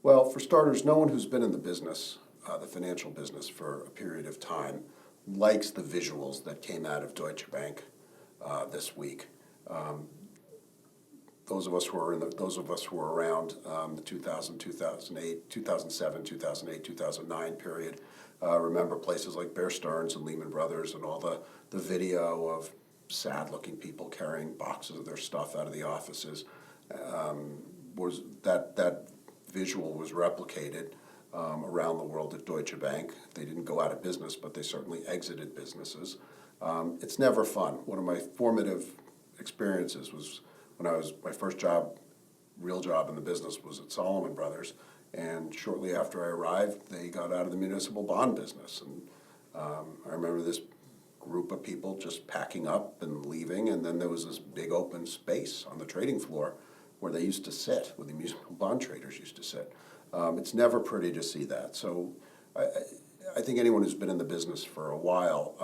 Well, for starters, no one who's been in the business, the financial business, for a period of time likes the visuals that came out of Deutsche Bank this week. Um, those of us who were around the 2000, 2008, 2007, 2008, 2009 period remember places like Bear Stearns and Lehman Brothers and all the video of sad-looking people carrying boxes of their stuff out of the offices. Was that visual was replicated around the world at Deutsche Bank. They didn't go out of business, but they certainly exited businesses. It's never fun. One of my formative experiences was when my first job, real job in the business, was at Salomon Brothers, and shortly after I arrived, they got out of the municipal bond business. And I remember this group of people just packing up and leaving, and then there was this big open space on the trading floor where they used to sit, where the municipal bond traders used to sit. It's never pretty to see that. So I think anyone who's been in the business for a while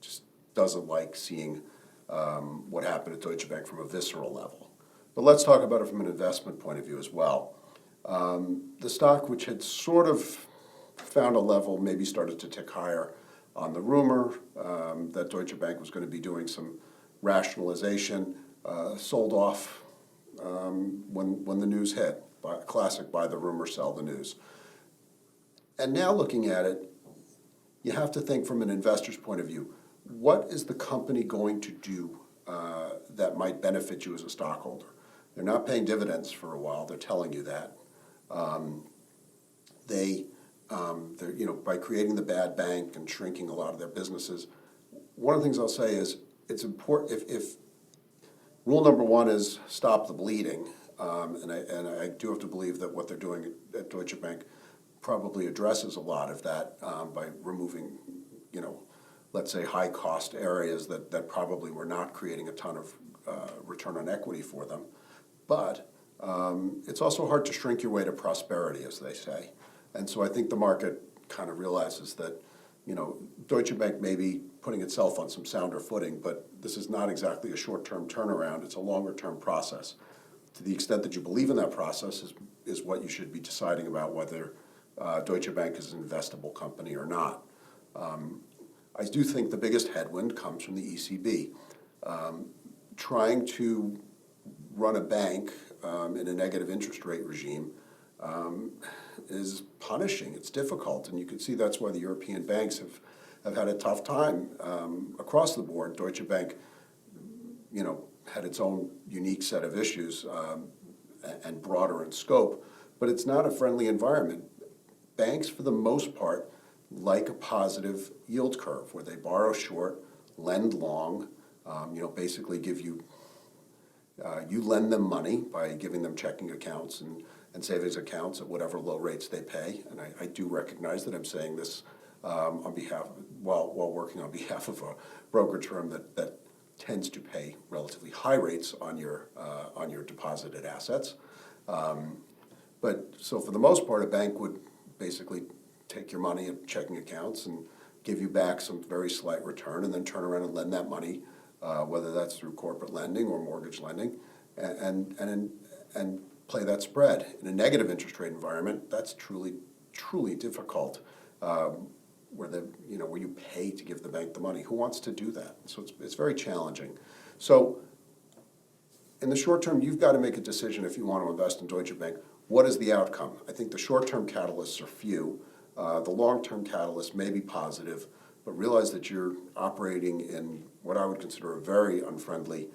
just doesn't like seeing what happened at Deutsche Bank from a visceral level. But let's talk about it from an investment point of view as well. The stock, which had sort of found a level, maybe started to tick higher on the rumor that Deutsche Bank was going to be doing some rationalization, sold off when the news hit. Classic buy the rumor, sell the news. And now looking at it, you have to think from an investor's point of view, what is the company going to do that might benefit you as a stockholder? They're not paying dividends for a while. They're telling you that. They're by creating the bad bank and shrinking a lot of their businesses. One of the things I'll say is it's important if rule number one is stop the bleeding, and I do have to believe that what they're doing at Deutsche Bank probably addresses a lot of that by removing, let's say high-cost areas that probably were not creating a ton of return on equity for them. But it's also hard to shrink your way to prosperity, as they say. And so I think the market kind of realizes that, Deutsche Bank may be putting itself on some sounder footing, but this is not exactly a short-term turnaround. It's a longer-term process. To the extent that you believe in that process is what you should be deciding about whether Deutsche Bank is an investable company or not. I do think the biggest headwind comes from the ECB. Trying to run a bank in a negative interest rate regime is punishing. It's difficult, and you can see that's why the European banks have had a tough time across the board. Deutsche Bank, had its own unique set of issues and broader in scope, but it's not a friendly environment. Banks, for the most part, like a positive yield curve where they borrow short, lend long, basically give you, you lend them money by giving them checking accounts and savings accounts at whatever low rates they pay. And I do recognize that I'm saying this on behalf, while working on behalf of a brokerage firm that tends to pay relatively high rates on your deposited assets. But so for the most part, a bank would basically take your money at checking accounts and give you back some very slight return, and then turn around and lend that money, whether that's through corporate lending or mortgage lending, and play that spread. In a negative interest rate environment, that's truly difficult. Where you pay to give the bank the money. Who wants to do that? So it's very challenging. So in the short term, you've got to make a decision if you want to invest in Deutsche Bank. What is the outcome? I think the short-term catalysts are few. The long-term catalysts may be positive, but realize that you're operating in what I would consider a very unfriendly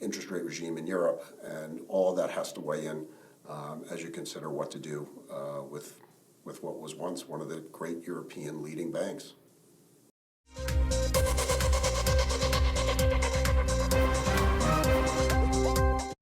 interest rate regime in Europe, and all of that has to weigh in as you consider what to do with what was once one of the great European leading banks.